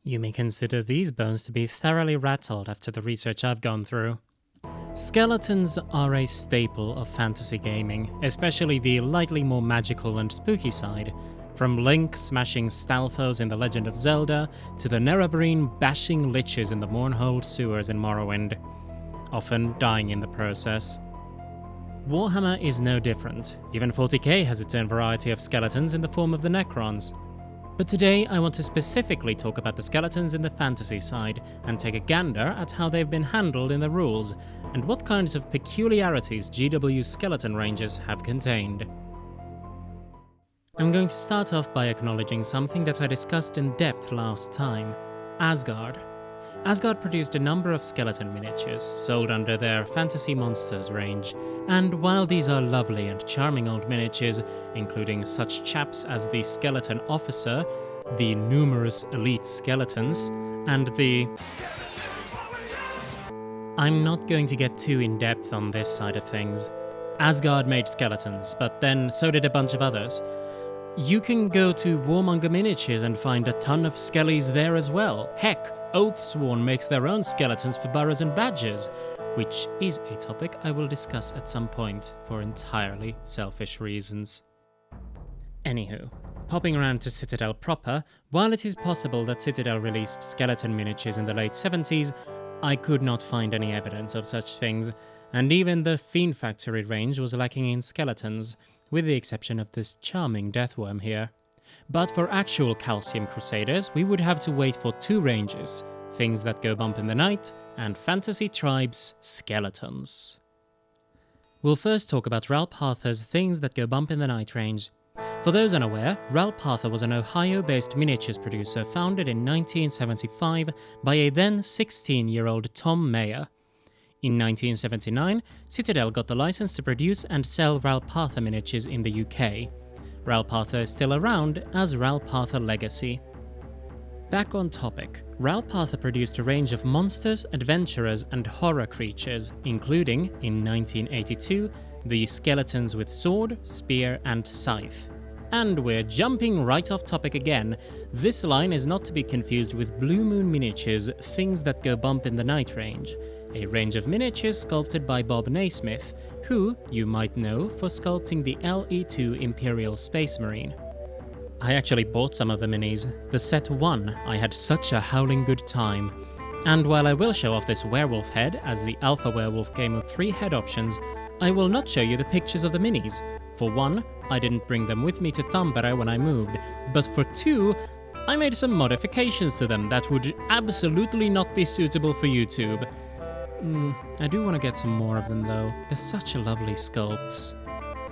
You may consider these bones to be thoroughly rattled after the research I've gone through. Skeletons are a staple of fantasy gaming, especially the lightly more magical and spooky side. From Link smashing Stalfos in The Legend of Zelda, to the Nerevarine bashing liches in the Mournhold sewers in Morrowind, often dying in the process. Warhammer is no different. Even 40k has its own variety of skeletons in the form of the Necrons. But today I want to specifically talk about the skeletons in the fantasy side, and take a gander at how they've been handled in the rules, and what kinds of peculiarities GW's skeleton ranges have contained. I'm going to start off by acknowledging something that I discussed in depth last time: Asgard. Asgard produced a number of skeleton miniatures, sold under their Fantasy Monsters range, and while these are lovely and charming old miniatures, including such chaps as the Skeleton Officer, the numerous elite skeletons, and the... I'm not going to get too in-depth on this side of things. Asgard made skeletons, but then so did a bunch of others. You can go to Warmonger Miniatures and find a ton of skellies there as well. Heck, Oathsworn makes their own skeletons for burrows and badgers, which is a topic I will discuss at some point for entirely selfish reasons. Anywho, popping around to Citadel proper, while it is possible that Citadel released skeleton miniatures in the late 70s, I could not find any evidence of such things, and even the Fiend Factory range was lacking in skeletons, with the exception of this charming Deathworm here. But for actual Calcium Crusaders, we would have to wait for two ranges: Things That Go Bump in the Night and Fantasy Tribes Skeletons. We'll first talk about Ralpatha's Things That Go Bump in the Night range. For those unaware, Ralpatha was an Ohio-based miniatures producer founded in 1975 by a then 16-year-old Tom Mayer. In 1979, Citadel got the license to produce and sell Ralpatha miniatures in the UK. Ralpatha is still around as Ralpatha Legacy. Back on topic, Ralpatha produced a range of monsters, adventurers, and horror creatures, including, in 1982, the Skeletons with Sword, Spear, and Scythe. And we're jumping right off topic again. This line is not to be confused with Blue Moon Miniatures' Things That Go Bump in the Night range, a range of miniatures sculpted by Bob Naismith, who you might know for sculpting the LE-2 Imperial Space Marine. I actually bought some of the minis. The set 1, I had such a howling good time. And while I will show off this werewolf head as the Alpha Werewolf came with 3 head options, I will not show you the pictures of the minis. For 1, I didn't bring them with me to Tampere when I moved, but for 2, I made some modifications to them that would absolutely not be suitable for YouTube. I do want to get some more of them though, they're such lovely sculpts.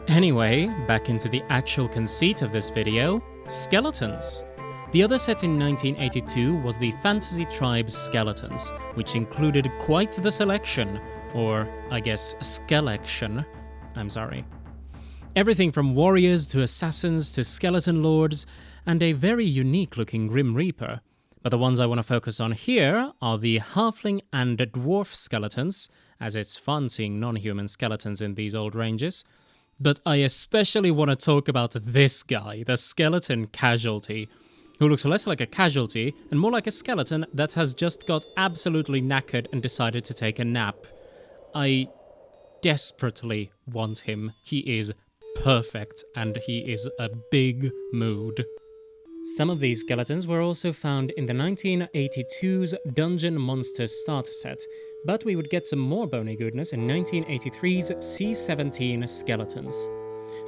Anyway, back into the actual conceit of this video, skeletons. The other set in 1982 was the Fantasy Tribes Skeletons, which included quite the selection, or I guess skelection, I'm sorry. Everything from warriors to assassins to skeleton lords, and a very unique looking Grim Reaper. But the ones I want to focus on here are the Halfling and Dwarf skeletons, as it's fun seeing non-human skeletons in these old ranges. But I especially want to talk about this guy, the Skeleton Casualty, who looks less like a casualty and more like a skeleton that has just got absolutely knackered and decided to take a nap. I desperately want him. He is perfect and he is a big mood. Some of these skeletons were also found in the 1982's Dungeon Monsters starter set, but we would get some more bony goodness in 1983's C17 Skeletons.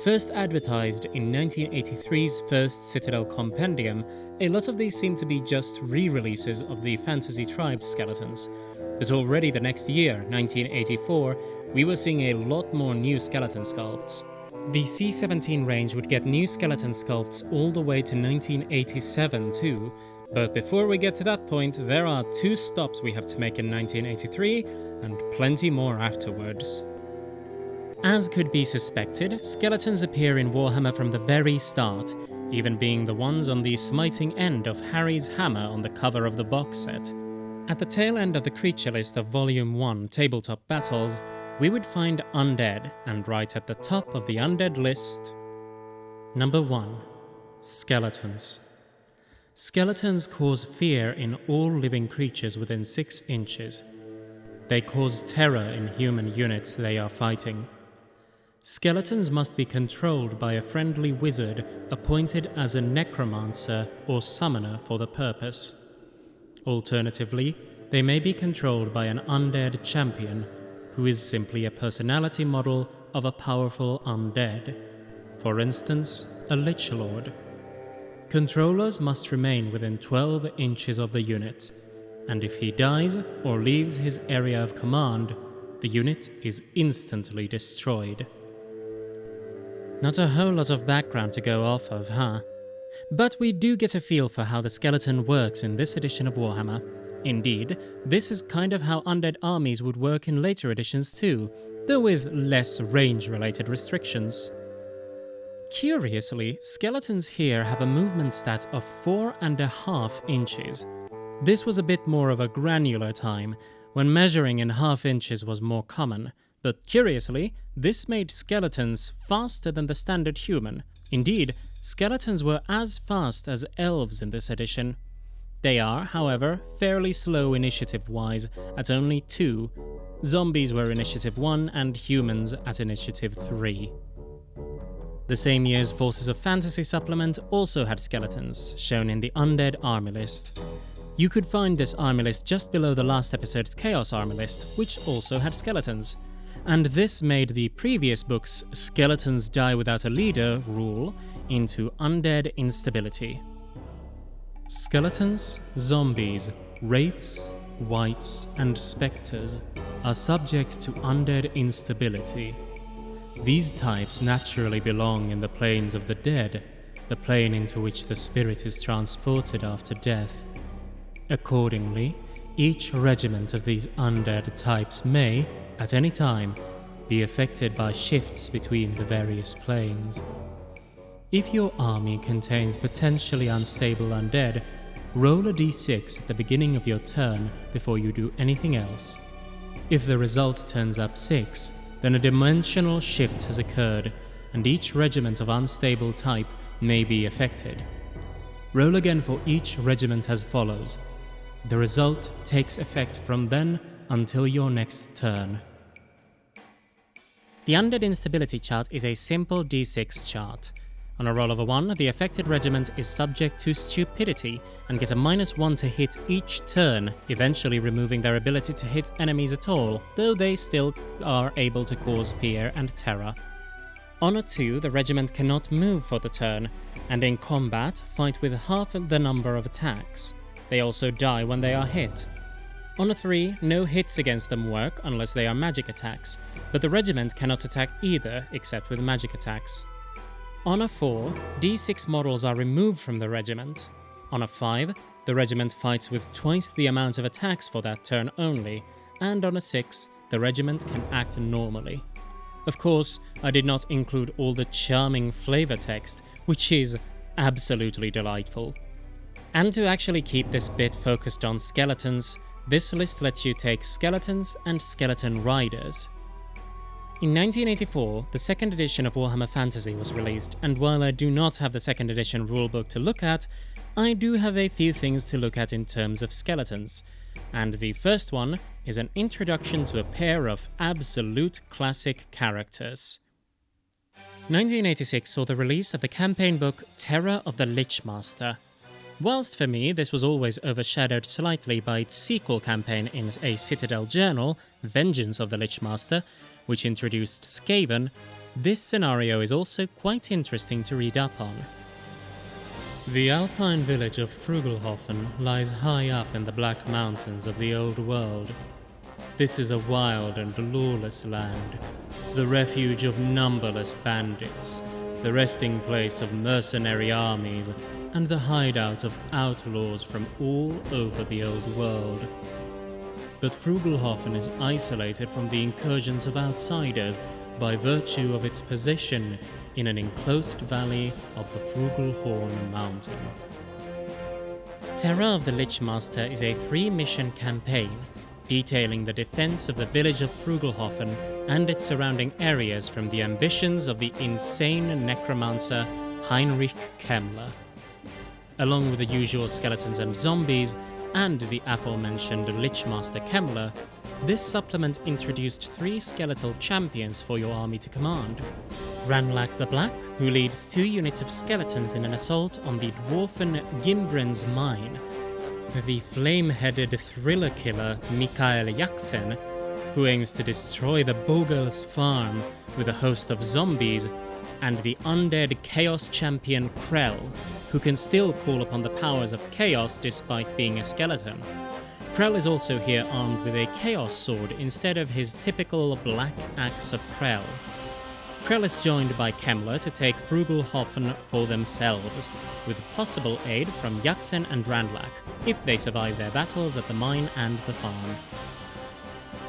First advertised in 1983's first Citadel Compendium, a lot of these seem to be just re-releases of the Fantasy Tribes Skeletons. But already the next year, 1984, we were seeing a lot more new skeleton sculpts. The C17 range would get new skeleton sculpts all the way to 1987 too, but before we get to that point, there are 2 stops we have to make in 1983, and plenty more afterwards. As could be suspected, skeletons appear in Warhammer from the very start, even being the ones on the smiting end of Harry's hammer on the cover of the box set. At the tail end of the creature list of Volume 1 Tabletop Battles, we would find undead, and right at the top of the undead list... Number 1. Skeletons. Skeletons cause fear in all living creatures within 6 inches. They cause terror in human units they are fighting. Skeletons must be controlled by a friendly wizard appointed as a necromancer or summoner for the purpose. Alternatively, they may be controlled by an undead champion, who is simply a personality model of a powerful undead. For instance, a Lich Lord. Controllers must remain within 12 inches of the unit, and if he dies or leaves his area of command, the unit is instantly destroyed. Not a whole lot of background to go off of, huh? But we do get a feel for how the skeleton works in this edition of Warhammer. Indeed, this is kind of how undead armies would work in later editions too, though with less range-related restrictions. Curiously, skeletons here have a movement stat of 4.5 inches. This was a bit more of a granular time, when measuring in half inches was more common, but curiously, this made skeletons faster than the standard human. Indeed, skeletons were as fast as elves in this edition. They are, however, fairly slow initiative-wise, at only 2. Zombies were initiative 1 and humans at initiative 3. The same year's Forces of Fantasy supplement also had skeletons, shown in the Undead Army List. You could find this army list just below the last episode's Chaos Army List, which also had skeletons. And this made the previous book's Skeletons Die Without a Leader rule into Undead Instability. Skeletons, zombies, wraiths, wights, and spectres are subject to undead instability. These types naturally belong in the planes of the dead, the plane into which the spirit is transported after death. Accordingly, each regiment of these undead types may, at any time, be affected by shifts between the various planes. If your army contains potentially unstable undead, roll a d6 at the beginning of your turn before you do anything else. If the result turns up 6, then a dimensional shift has occurred, and each regiment of unstable type may be affected. Roll again for each regiment as follows. The result takes effect from then until your next turn. The Undead Instability chart is a simple d6 chart. On a roll of a 1, the affected regiment is subject to stupidity and get a -1 to hit each turn, eventually removing their ability to hit enemies at all, though they still are able to cause fear and terror. On a 2, the regiment cannot move for the turn, and in combat fight with half the number of attacks. They also die when they are hit. On a 3, no hits against them work unless they are magic attacks, but the regiment cannot attack either except with magic attacks. On a 4, d6 models are removed from the regiment. On a 5, the regiment fights with twice the amount of attacks for that turn only, and on a 6, the regiment can act normally. Of course, I did not include all the charming flavor text, which is absolutely delightful. And to actually keep this bit focused on skeletons, this list lets you take skeletons and skeleton riders. In 1984, the second edition of Warhammer Fantasy was released, and while I do not have the second edition rulebook to look at, I do have a few things to look at in terms of skeletons. And the first one is an introduction to a pair of absolute classic characters. 1986 saw the release of the campaign book Terror of the Lich Master. Whilst for me this was always overshadowed slightly by its sequel campaign in a Citadel journal, Vengeance of the Lich Master, which introduced Skaven, this scenario is also quite interesting to read up on. The alpine village of Frugelhofen lies high up in the Black Mountains of the Old World. This is a wild and lawless land, the refuge of numberless bandits, the resting place of mercenary armies, and the hideout of outlaws from all over the Old World. But Frugelhofen is isolated from the incursions of outsiders by virtue of its position in an enclosed valley of the Frugelhorn Mountain. Terror of the Lich Master is a 3-mission campaign detailing the defense of the village of Frugelhofen and its surrounding areas from the ambitions of the insane necromancer Heinrich Kemmler. along with the usual skeletons and zombies, and the aforementioned Lichmaster Kemmler, this supplement introduced 3 skeletal champions for your army to command. Ranlak the Black, who leads 2 units of skeletons in an assault on the dwarfen Gimbrin's mine. The flame-headed thriller killer Mikael Jaksen, who aims to destroy the Bogel's farm with a host of zombies, and the undead Chaos champion Krell, who can still call upon the powers of Chaos despite being a skeleton. Krell is also here armed with a Chaos sword instead of his typical black axe of Krell. Krell is joined by Kemmler to take Frugelhofen for themselves, with possible aid from Jaksen and Ranlak, if they survive their battles at the mine and the farm.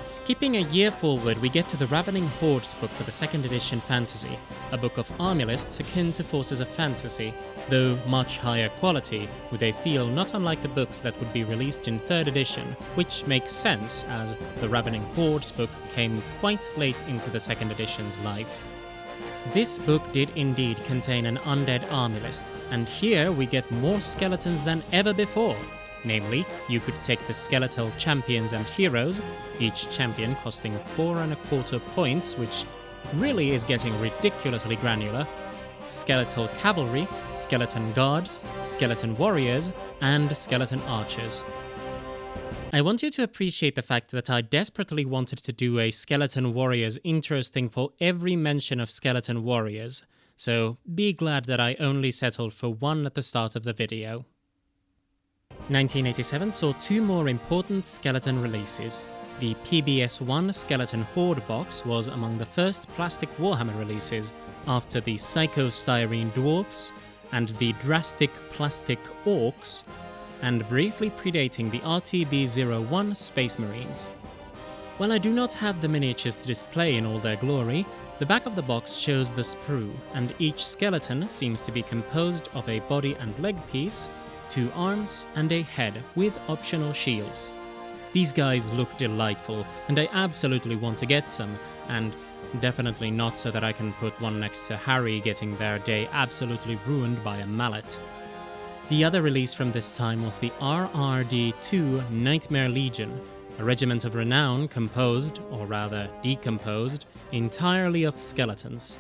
Skipping a year forward, we get to the Ravening Hordes book for the 2nd edition fantasy, a book of armylists akin to Forces of Fantasy, though much higher quality, with a feel not unlike the books that would be released in 3rd edition, which makes sense as the Ravening Hordes book came quite late into the 2nd edition's life. This book did indeed contain an undead army list, and here we get more skeletons than ever before. Namely, you could take the skeletal champions and heroes, each champion costing 4.25 points, which really is getting ridiculously granular, skeletal cavalry, skeleton guards, skeleton warriors, and skeleton archers. I want you to appreciate the fact that I desperately wanted to do a skeleton warriors intro sting for every mention of skeleton warriors, so be glad that I only settled for one at the start of the video. 1987 saw 2 more important skeleton releases. The PBS1 Skeleton Horde box was among the first plastic Warhammer releases, after the Psycho-Styrene Dwarfs and the Drastic Plastic Orcs, and briefly predating the RTB-01 Space Marines. While I do not have the miniatures to display in all their glory, the back of the box shows the sprue, and each skeleton seems to be composed of a body and leg piece, 2 arms, and a head with optional shields. These guys look delightful, and I absolutely want to get some, and definitely not so that I can put one next to Harry getting their day absolutely ruined by a mallet. The other release from this time was the RRD2 Nightmare Legion, a regiment of renown composed, or rather decomposed, entirely of skeletons.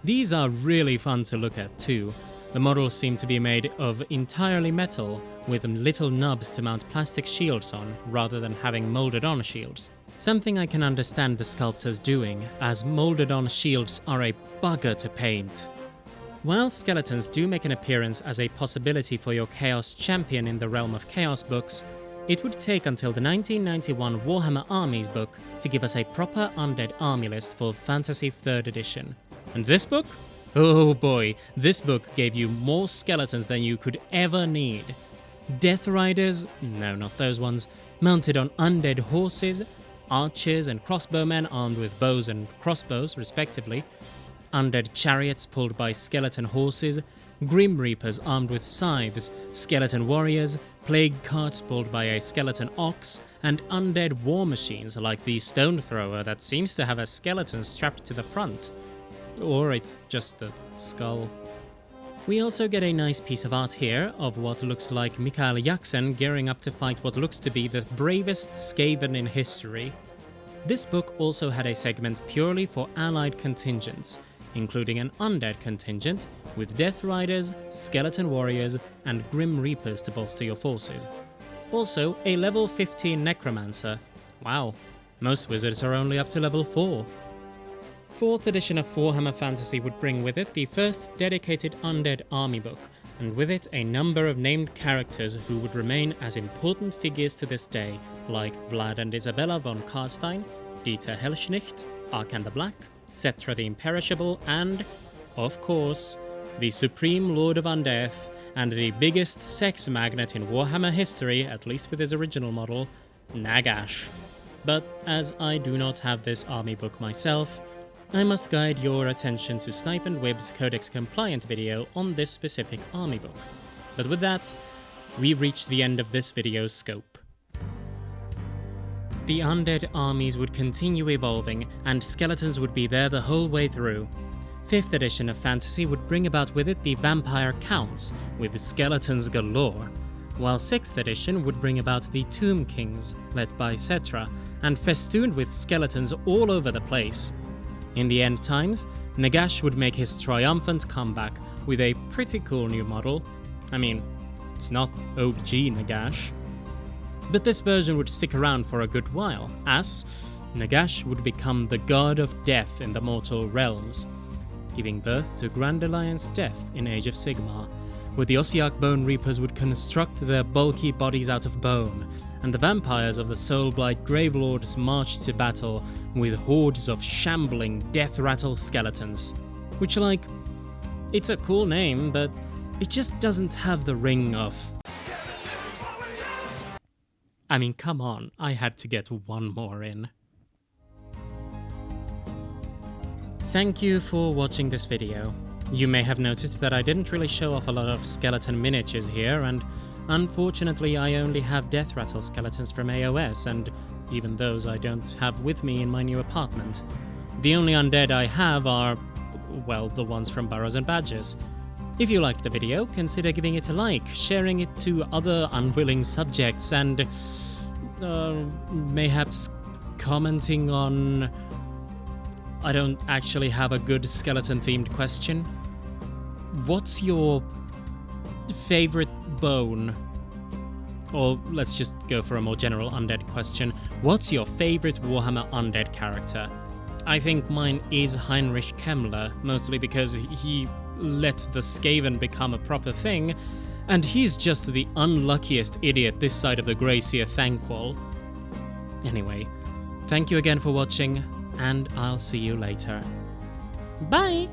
These are really fun to look at too. The models seem to be made of entirely metal, with little nubs to mount plastic shields on, rather than having molded-on shields. Something I can understand the sculptors doing, as molded-on shields are a bugger to paint. While skeletons do make an appearance as a possibility for your Chaos champion in the Realm of Chaos books, it would take until the 1991 Warhammer Armies book to give us a proper undead army list for Fantasy 3rd edition. And this book? Oh boy, this book gave you more skeletons than you could ever need. Death Riders, no not those ones, mounted on undead horses, archers and crossbowmen armed with bows and crossbows respectively, undead chariots pulled by skeleton horses, grim reapers armed with scythes, skeleton warriors, plague carts pulled by a skeleton ox, and undead war machines like the stone thrower that seems to have a skeleton strapped to the front. Or it's just a skull. We also get a nice piece of art here of what looks like Mikael Jaksen gearing up to fight what looks to be the bravest Skaven in history. This book also had a segment purely for allied contingents, including an undead contingent with Death Riders, Skeleton Warriors, and Grim Reapers to bolster your forces. Also, a level 15 Necromancer. Wow, most wizards are only up to level 4. 4th edition of Warhammer Fantasy would bring with it the first dedicated undead army book, and with it a number of named characters who would remain as important figures to this day, like Vlad and Isabella von Karstein, Dieter Hellschnicht, Arkan the Black, Settra the Imperishable, and, of course, the Supreme Lord of Undeath, and the biggest sex magnet in Warhammer history, at least with his original model, Nagash. But as I do not have this army book myself, I must guide your attention to Snipe and Wib's Codex Compliant video on this specific army book. But with that, we've reached the end of this video's scope. The undead armies would continue evolving, and skeletons would be there the whole way through. 5th edition of fantasy would bring about with it the vampire counts, with skeletons galore, while 6th edition would bring about the tomb kings, led by Cetra, and festooned with skeletons all over the place. In the end times, Nagash would make his triumphant comeback with a pretty cool new model. I mean, it's not OG Nagash. But this version would stick around for a good while, as Nagash would become the god of death in the mortal realms, giving birth to Grand Alliance Death in Age of Sigmar, where the Ossiarch Bone Reapers would construct their bulky bodies out of bone, and the vampires of the Soulblight Gravelords marched to battle with hordes of shambling death-rattle skeletons. Which, like, it's a cool name, but it just doesn't have the ring of... I mean, come on, I had to get one more in. Thank you for watching this video. You may have noticed that I didn't really show off a lot of skeleton miniatures here, and unfortunately I only have death rattle skeletons from AOS, and even those I don't have with me in my new apartment. The only undead I have are, well, the ones from Burrows and Badgers. If you liked the video, consider giving it a like, sharing it to other unwilling subjects, and mayhaps commenting on... I don't actually have a good skeleton-themed question. What's your favorite bone? Or let's just go for a more general undead question. What's your favorite Warhammer undead character? I think mine is Heinrich Kemmler, mostly because he let the Skaven become a proper thing, and he's just the unluckiest idiot this side of the Gracia Thankwall. Anyway, thank you again for watching, and I'll see you later. Bye!